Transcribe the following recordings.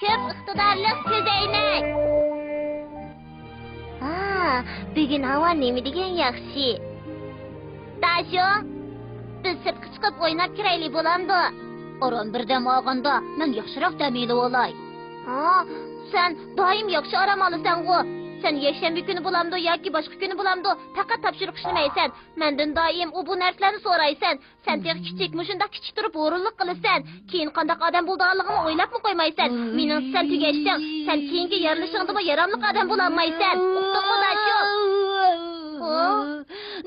Köp iqtidorli ko'zoynak. Bugun havo nima degan yaxshi. Tasho, biz sirtqa chiqib o'ynab kiraylik bo'lamdi. Oron bir dam olganda men yaxshiroq dam olib olay. Sen doim yaxshi orom olasan-ku. Sen yakshanba kuni bo'lamdi yoki boshqa kuni bo'lamdi, faqat topshiriq ishlamaysan. Mendan doim bu narsalarni so'raysan. Sen tek kichik mushunda kichik turib o'rinliq qilasan. Keyin qanday odam bo'lganligini o'ylabmi qo'ymaysan. Mening sen tugashsang, sen keyingi yarilishingda yaramli odam bo'la olmaysan. Uqdingmi Tasho?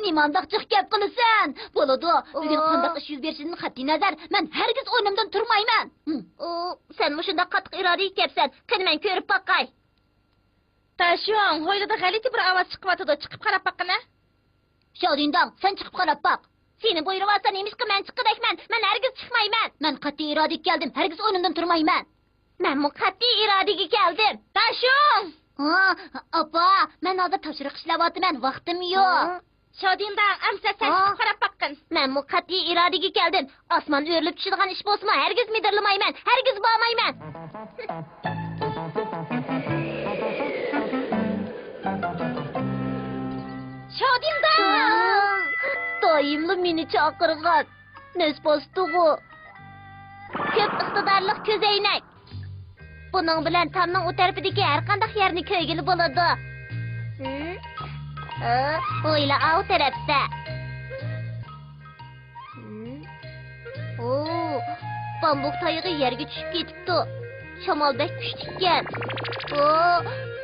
Nimandaq chiq gap qilasan? Bo'ladi. Bugun qanday ish yuz berishidan qat'iy nazar, men hargiz o'rnimdan turmayman. Sen mushunda qattiq iroda etkapsan. Qani men ko'rib boqay. Tasho'ng, hoylada g'alati bir ovoz chiqyapti, chiqib qarab boqina. Shodindong, sen chiqib qarab boq. Seni buyurib emishki men chiqidakman. Men hargiz chiqmayman. Men qat'iy irodaga keldim. Hargiz o'rnimdan turmayman. Men bu qat'iy irodaga keldim. Tasho'ng! Opa, men hozir topshiriq ishlayapman. Vaqtim yo'q. Shodindong, amsa sen chiqib qarab boqin. Men bu qat'iy irodaga keldim. Osmon o'rilib tushadigan ish bo'lsa, hargiz midirlamayman. Hargiz bormayman. Shodindong! Doimli meni chaqirgan. Nesbostig'u. Ko'p iqtidorli ko'zoynak. Buning bilan tomning u tarafidagi har qanday yerni ko'ygili bo'ladi. O'yla o tarafda. Bambuk tayog'i yerga tushib ketibdi. Shamoldek kuchlikkan.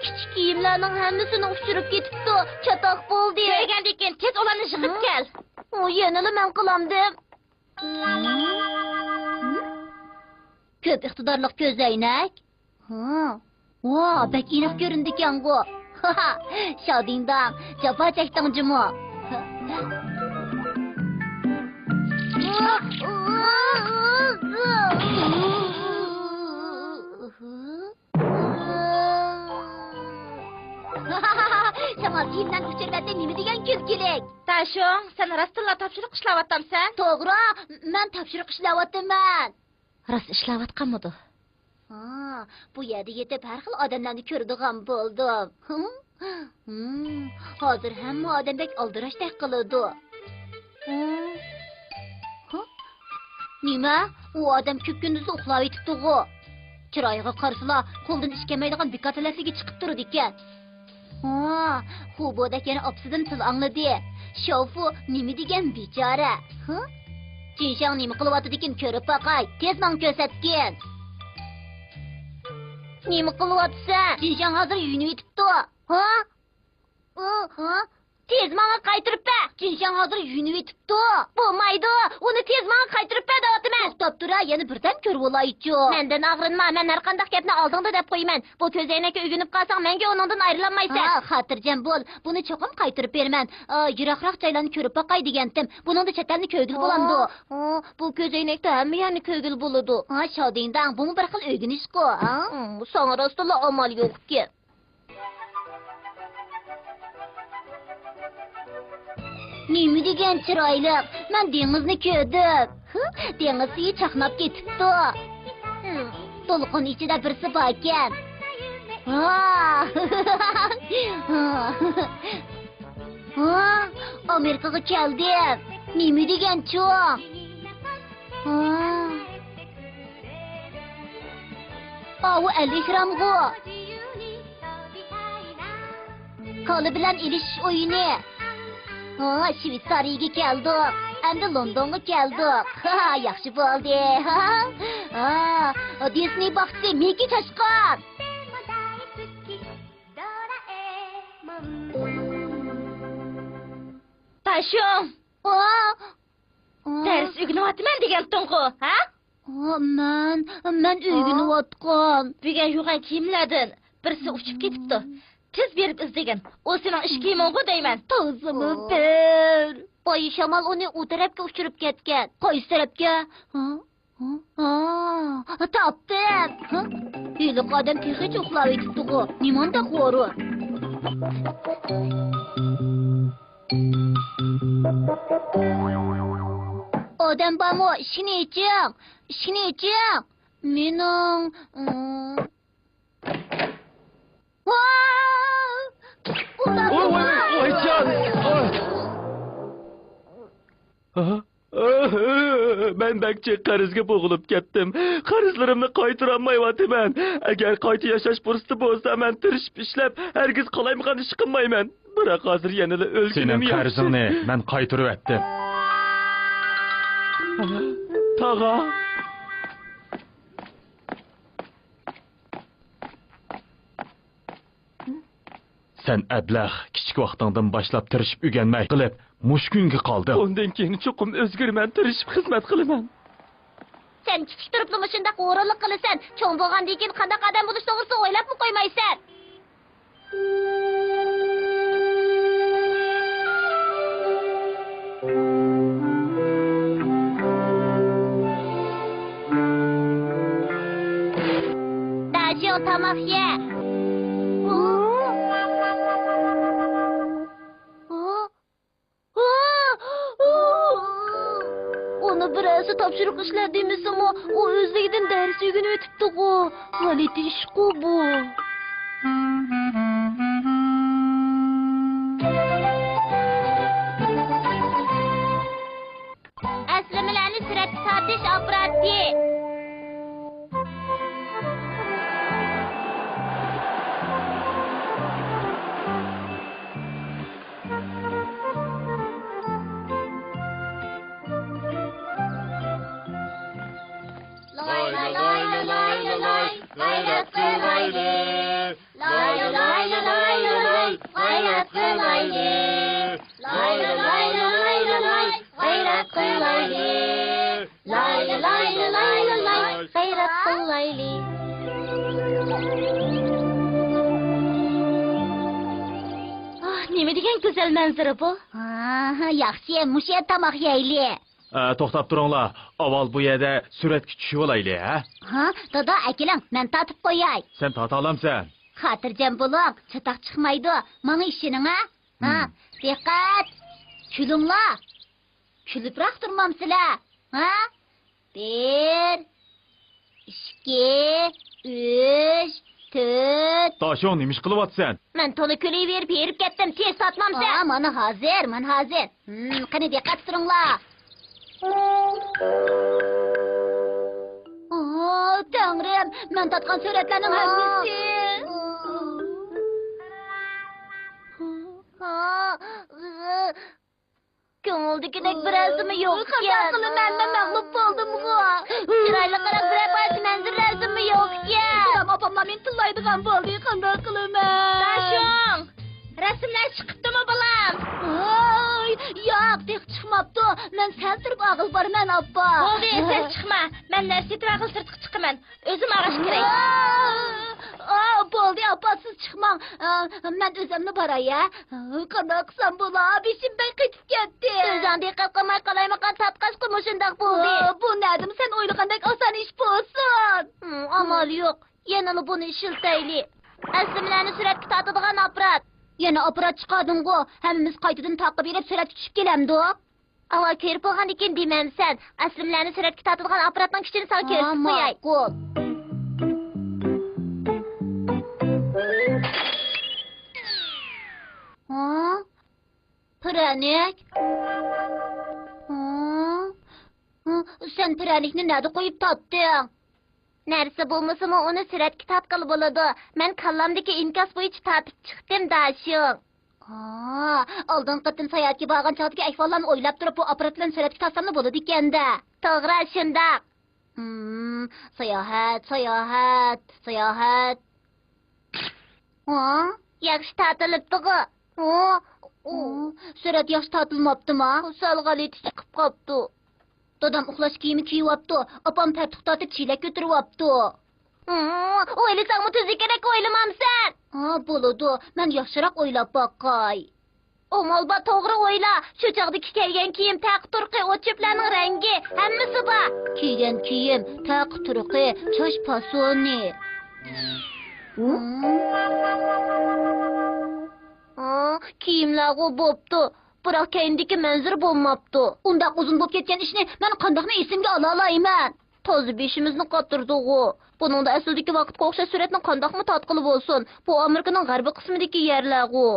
Kichik kiyimlarning hammasini uchirib ketibdi. Chatoq bo'ldi. Ko'rgandan keyin tez ularni yig'ib kel. Yana men qilamdim. Ko'p iqtidorli ko'zoynak. Bak inoq ko'rindi ekan-ku. Shodingdong, jafo chekdingmi? Shamol kiyimdan uchirganda nima degan kulkilik? Tasho'ng, sen rostilla topshiriq ishlayapsansan? To'g'ri, men topshiriq ishlayapman. Rost ishlayotganmidi? Bu yerda yetib har xil odamlarni ko'radigan bo'ldim. Hozir hamma odamdek aldirashday qiladi. Nima? U odam ko'p kunduz uxlab yotibdi-ku. Chiroyiga qarsila qo'ldan ish kelmaydigan bekatlarga chiqib turdi ekan. Xubodak yana opsidan til angladi. Shofu nima degan bechora? Jinshang nima qilyapti ekan ko'rib boqay. Tez men ko'rsatgin. Nima qilyapsan? Jinshang hozir yuyinib yetibdi. Tez menga qaytirib ber. Jinshang hozir yuyinib yetibdi. Bo'lmaydi. Uni tez menga qaytirib ber deyapman. To'xtab tura, yana birdan ko'rib olaychi. Mendan og'rinma, men har qanday gapni oldingda deb qo'yman. Bu ko'zoynakka uyg'unib qolsang, menga uningdan ayrilamaysan. Xotirjam bo'l. Buni cho'qim qaytirib berman. Yiroqroq joylarni ko'rib boqay degandim. Buningda chatalni ko'ygil bo'lamdi. Bu ko'zoynakda hamma yerni ko'ygil bo'ladi. Shodingdong, bu bir xil o'rganish-ku. Sana rostla amal yo'q-ki. Nima degan chiroyli? Men dengizni ko'rdim. Dengiz suvi chaqnab ketibdi. To'lqin ichida birsi bor ekan. Amerikaga keldim. Nima degan-chu? Bu Alihramg'u. Qo'li bilan ilish o'yini. Shvetsariyaga keldik. Endi Londonga keldik. Yaxshi bo'ldi. Disney baxti Miki Chashqon. Tasho'ng. Ders o'rganyapman degan-ku, ha? Men o'rganyapman. Bugun yug'an kiyimlardan birisi uchib ketibdi. Tez berib izlagan. O sening ish kiyiming-ku deyman. To'zimi ber. Boyi shamol uni u tarafga uchirib ketgan. Qaysi tarafga? Topdim. Yiliq odam texnik uxlab yotibdi-ku. Nimanda qo'ri? Odam bormi? Ishni iching. Mening Oycan! Ben bekçe qarizga bo'g'ilib ketdim. Qarizlarimni qaytarammayapman. Agar qayta yashash fursati bo'lsa, men tirishib ishlab, hargiz qalaymagan ish qilmayman. Biroq hozir yana o'lganim Senin qarzingni men qaytarib etdim. Tag'a. Sen ablah kichik vaqtingdan boshlab tirishib o'rganmay qilib, mush kunga qolding. Ondan keyin chuqum o'zgarman, tirishib xizmat qilaman. Sen kichik turibmi shunday o'rinliq qilasan? Cho'ng bo'lgandan keyin qanday qadam bo'lish to'g'risida o'ylabmi qo'ymaysan? Dasho tomoq ye. Onu birası topşırık işlediğimiz ama o özlüğünden dersi gün ötüptü o. Valet iş bu. Əsləmələrini sürət tartış aparatı. Nima degan go'zal manzara bu? Yaxshi, musha tomoq yeyli. To'xtab turinglar. Avval bu yerda suratga tushib olaylik, ha? Dada akilang, men tatib qo'yay. Sen tata olamsan. Xotirjam bo'ling, chataq chiqmaydi. Menga ishining, ha? Diqqat. Kulinglar. Kulibroq turmamsizlar, ha? 1 2 3 4 Toshon nima ish qilyapsan? Men to'la kulayverib berib ketdim, tez sotmamsan. Mana hozir, men hozir. Qani diqqat turinglar. Tangrim, men tatgan suratlarning hammasi. Ko'ngildagidek birazimi yo'q ekan. Xabar qilaman, men mag'lub bo'ldim-ku. Chiroyli qarab birapati manzarasimi yo'q ekan. Opamlar men tillaydigan bo'ldi, qanday qilaman? Dashong! Rasmlar chiqibdimi bolam? Yo'q, deb chiqmabdi. Men sal turib og'iz borman, oppa. Bo'ldi, sen chiqma. Men narsa og'iz sirtqa chiqaman. O'zim og'ish kerak. Bo'ldi, oppa, siz chiqmang. Men o'zimni boray, qanday qilsam bo'lar? Beshimdan qaytib ketdi. O'zing diqqat qilmay qalaymagan tatqashqi mushundaq bo'ldi. Bu nadim, sen o'ylagandek oson ish bo'lsin. Amal yo'q. Yana buni ishiltayli. Aslimlarni suratga tortadigan apparat. Yana apparat chiqarding-ku. Hammamiz qaytadan taqib berib suratga tushib kelamdi. Ava ko'rib bo'lgandan keyin demamsan. Aslimlarni suratga tortadigan apparatning kuchini sal ko'rsatib qo'yay. Qo'l. Pranik. Sen pranikni nerede qo'yib topding? Narsa bo'lmasa-mu uni suratga tortqili bo'ladi. Men kallamdagi inkas bo'yicha tortib chiqdim, dashing. Oldin qatim sayohatga borgan chog'dagi ahvollarni o'ylab turib, bu apparatlarni suratga tortsam bo'ladi ekanda. To'g'ri, shundoq. Sayohat. Yaxshi tortilibdi-ku. Surat yaxshi tortilmabdimi? Salg'aliti chiqib qopti. Dadam uxlash kiyimi kiyyapti. Opam tartib tortib chelak ko'tiryapti. O'ylasangmi tuzli kerak o'ylamamsan? Bo'ladi. Men yaxshiroq o'ylab boqay. Omolba to'g'ri o'yla. Shu chog'dagi kelgan kiyim, taq turqi, o'chiplarning rangi, hammasi bor. Kiygan kiyim, taq turqi, chosh fasoni. Kiyimlarga bo'pti. Biroq keyindagi manzara bo'lmabdi. Unda uzun bo'lib ketgan ishni men qandoqmi esimga ola olayman? Tozu beşimizni qatırdığı. Bunun da əsildiki vaqtqa oxşaş sürətlə qandaqmı tatqılı olsun. Bu Amerikanın qərbi qismidəki yerləğu.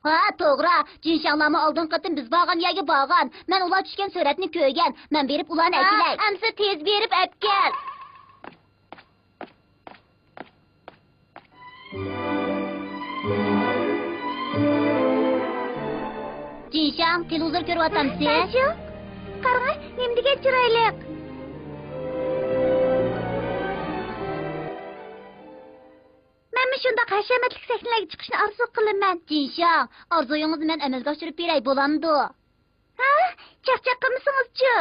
Ha, to'g'ri. Jinshanglarni oldin qatim biz bağan yoki bağan. Men ular tushgan suratni ko'rgan. Men berib ularni akilay. Amsa tez berib apkel. Jinshang, televizor ko'ryapsan-sen? Yo'q. Qarang, nimdiga chiroyli. Men shunda hashamatlik sahnalarga chiqishni orzu qilaman. Jinshang, orzuyingizni men amalga oshirib beray bo'lamdi. Ha? Charchab qilmisingizchi?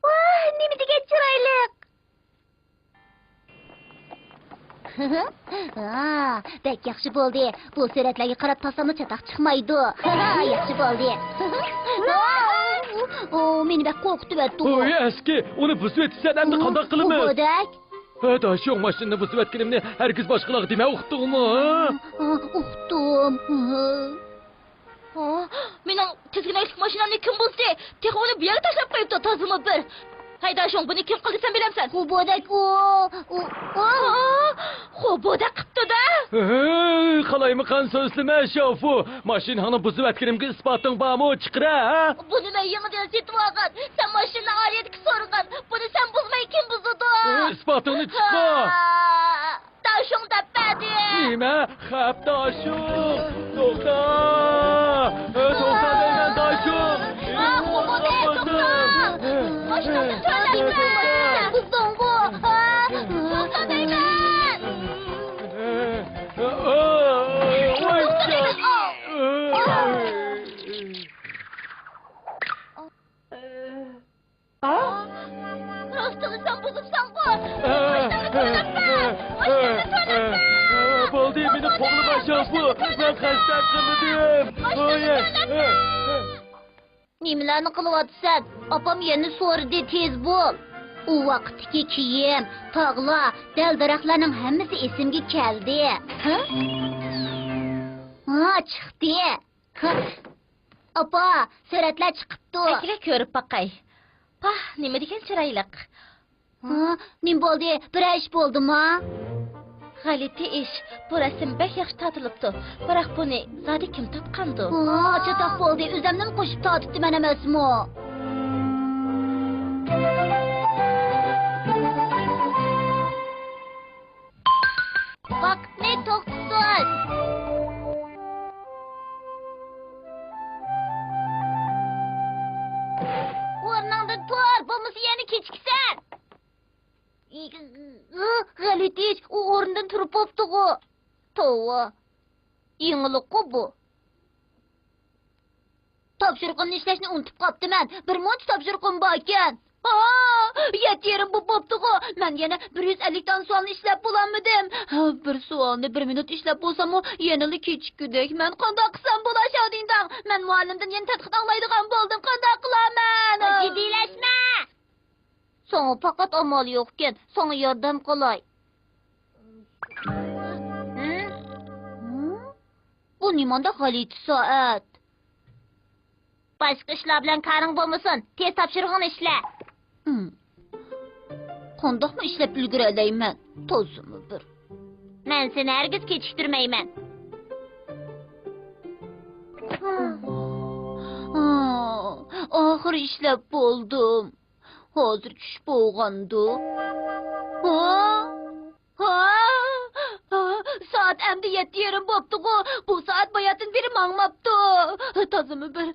Voy, nima degan chiroyli. Ha, bek yaxshi bo'ldi. Bu suratlarga qarab tasamni chataq chiqmaydi. Yaxshi bo'ldi. O, meni bek qo'rqitib etdi. Oy, eski, uni buzib etsan endi qanday qilamiz? Bo'dak. Daşong mashinani buzib etganimni herkes boshqalarga demay uqdingmi? Uqdim. Mening tizginalik mashinamni kim buzdi? Texni bu yerga tashlab qo'yibdi, tozimi bir. Haydashong, buni kim qildi sen bilamsan? Bu bo'dak Xo'p, bo'dak qipti-da. Qalaymi qan so'zlama shofu. Mashinani buzib etganimga isboting bormi, chiqira, ha? Buni men yangidan setib olgan. Sen mashina oliyatga so'rgan. Buni sen buzmay kim buzdi? Isbotingni chiqma. Dashong dapadi. Nima? Xap Dashong. To'xta. To'xta deyman Dashong. Mashinani to'layman. Buzdon bu. To'xta deyman. Rostini sen buzibsan-ku. Mashinani to'layman. Bo'ldi, meni qo'lima shofu. Men qasddan qilmadim. Nimalarni qilyapsan? Opam yana so'rdi, tez bo'l. U vaqtdagi kiyim, tog'lar, dal-daraxtlarning hammasi esimga keldi. Ha, chiqdi. Opa, suratlar chiqibdi. Akira ko'rib baqay. Pah, nima degan chiroyliq. Nim bo'ldi? Bir ish bo'ldimi? G'alati ish. Bu rasm bek yaxshi tortilibdi. Biroq buni zodi kim topqandi? Chatoq bo'ldi. O'zimni qo'shib tortibdi men emasmi? Vaqtni to'xtat. O'rningdan tur, bo'lmasa yana kechiksan. G'alati ish, u o'rnidan turib bo'pti-ku. Tova. Yengiliq-ku bu. Topshiriqimni ishlashni unutib qoptiman. Bir muncha topshiriqim bor ekan. Yeterim bu bo'pti-ku. Men yana 150 dan savolni ishlab bo'lanmidim. Bir savolni 1 minut ishlab bo'lsam-u, yanali kechikkudak. Men qanday qilsam bo'lashadingdan? Men muallimdan yana tadqiq anglaydigan bo'ldim. Qanday qilaman? Jiddiylashma. Sana faqat amal yo'q ekan. Sana yordam qilay. Bu nimanda g'alati soat? Boshqa ishlar bilan qaring bo'lmasin. Tez topshirig'ini ishla. Qandoqmi ishlab ulguralayman? Tozimi bir. Men seni hargiz kechiktirmayman. Oxir ishlab bo'ldim. Hozir tush bo'lgandi. Soat endi 7:30 bo'pti-ku. Bu soat boyadan beri mangmabdi. Tozimi bir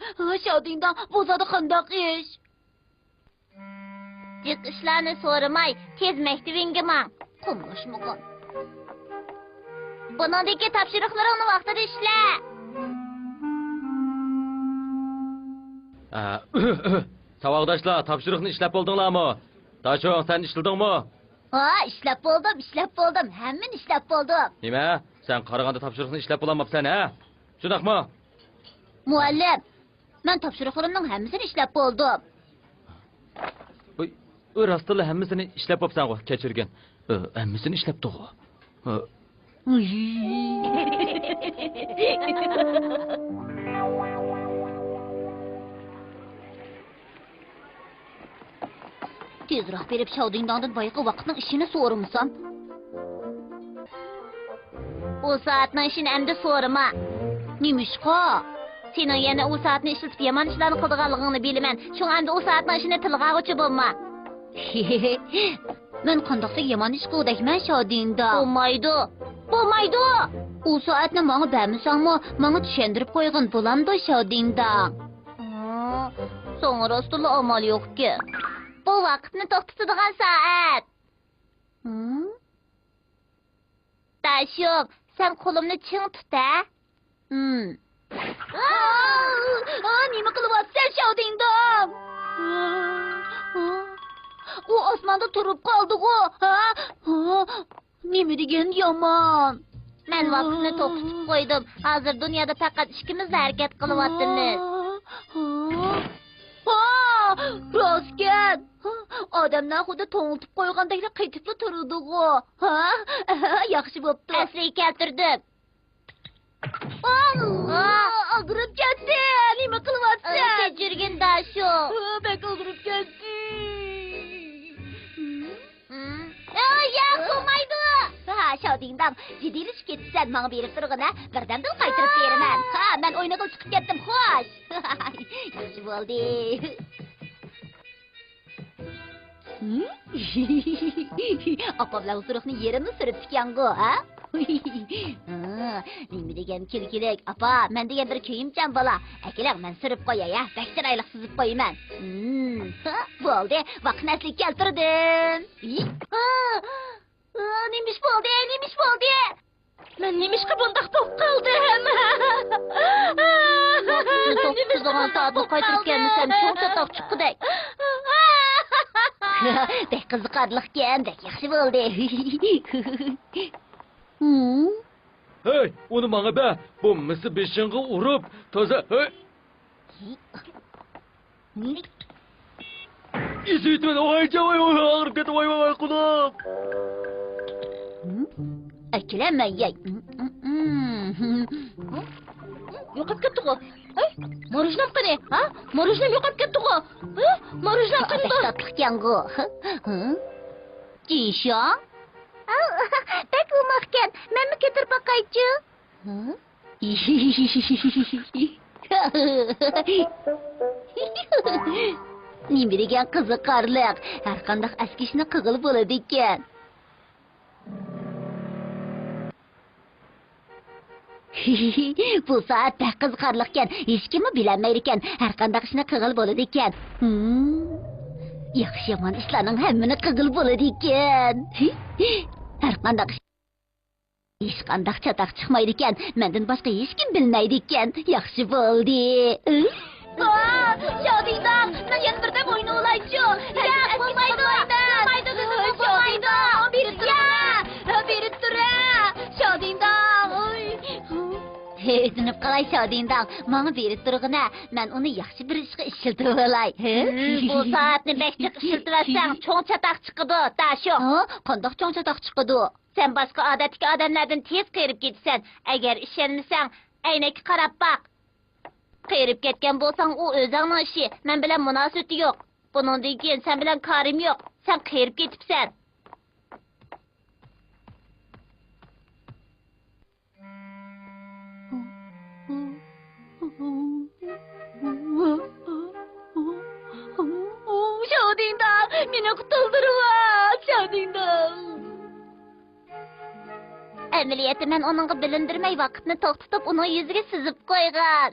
shodingdan bu zodi qandoq ish? Jiq ishlarni so'ramay, tez maktabingga mang. Qumlashmagan. Buningdagi topshiriqlaringni vaqtida ishla. Savaqdoshlar, topshiriqni ishlab bo'ldinglarmi? Dashong, sen ishladingmi? İşlab bo'ldim. Hammani ishlab bo'ldim. Nima? Sen qaraganda topshiriqni ishlab bo'lamabsan, ha? Shundaqmi? Muallim, men topshiriqlarimning hammasini ishlab bo'ldim. Rostila hammasini ishlab bo'psan-ku, kechirgin. Hammasini ishlabdi-ku. Tezroq berib Şaodingdondan boyaqi vaqtning ishini so'rimsam. O soatning ishini endi so'rama. Nimishqa? Sening yana o soatni ishlatib yomon ishlarni qilganligingni bilaman. Shunga endi o soatning ishini tilg'ag'uchi bo'lma. Men qandoqsa yomon ish qildakman Şaodingdon. Bo'lmaydi. O soatni menga bermasangmi, menga tushuntirib qo'ygin bo'lamdi Şaodingdon. So'ng rostla amal yo'q-ki. Bu vaqtni to'xtatadigan soat. Daşım, sen qo'limni ching tut-a. Nima qilyapsan Şaodingdon? U osmonda turib qoldi-ku. Nima degan yomon? Men vaqtni to'xtatib qo'ydim. Hozir dunyoda faqat ikkimiz harakat qilyapmiz. Rostgan. Odamlar xuddi to'ngiltib qo'ygandek qaytibli turdi-ku. Yaxshi bo'pti. Asliga keltirdim. Og'rib ketdi. Nima qilyapsan? Kechirgin Dasho. Bek og'rib ketdi. Yo'q, bo'lmaydi. Şaodingdon, jiddiylik ketsan, menga berib turg'ina, birdamdan qaytirib beraman. Men o'ynaga chiqib ketdim, xo'sh. Yaxshi bo'ldi. Apamlar usuruqni yerini surib tikkan-ku, ha? Nima degan kelkilik, apa, men degan bir kiyimchan bola. Akalar, men surib qo'yay, bak chiroyli suzib qo'yaman. Bo'ldi, vaqtni asliga keltirdim. Nimish bo'ldi? Men nimishqa bundaq bo'lib qoldim? To'xtatadigan soatni qaytirib kelmasam, cho'ntadoq chiqdik. Bek qiziqarliqkan, bek yaxshi bo'ldi. Hey, uni menga ber. Bu misi beshingga urib, toza. Hey. Izitmen, og'rib ketdi, voy quloq. Akilamayay. Yo'qolib ketdi-ku. Morojnam qani? Morojnam yo'qolib ketdi-ku. Morojnam qani? Tatliqkan-ku. Jisho? Bek umoqkan. Menmi ketirib boqaychi? Nima degan qiziqarliq. Har qanday askishni qig'il bo'ladi ekan. Bu soat bek qiziqarliqkan. Hech kimni bilmaydi ekan. Har qanday ishni qig'il bo'ladi ekan. Yaxshi yomon ishlarning hammani qig'il bo'ladi ekan. Har qanday hech qanday chataq chiqmaydi ekan. Mendan boshqa hech kim bilmaydi ekan. Yaxshi bo'ldi. Şaodingdon, men yana birdan o'yna olaychi. Yo'q, bo'lmaydi. Berib tur. Şaodingdon. Dinib qalay Şaodingdon. Menga berib turg'ina. Men uni yaxshi bir ishga ishlatib olay. Bu soatni bekchiq ishlatibsan, cho'ng chataq chiqadi, Dasho. Qandoq cho'ng chataq chiqadi? Sen boshqa odatdagi odamlardan tez qirib ketsan. Agar ishonmasang, aynakka qarab baq. Qirib ketgan bo'lsang, u o'zingning ishi. Men bilan munosabati yo'q. Buningdan keyin sen bilan qarim yo'q. Sen qirib ketibsan. Şaodingdon, meni qutuldirib, Şaodingdon. Amaliyotda men uningga bilindirmay vaqtni to'xtatib, uning yuziga suzib qo'ygan.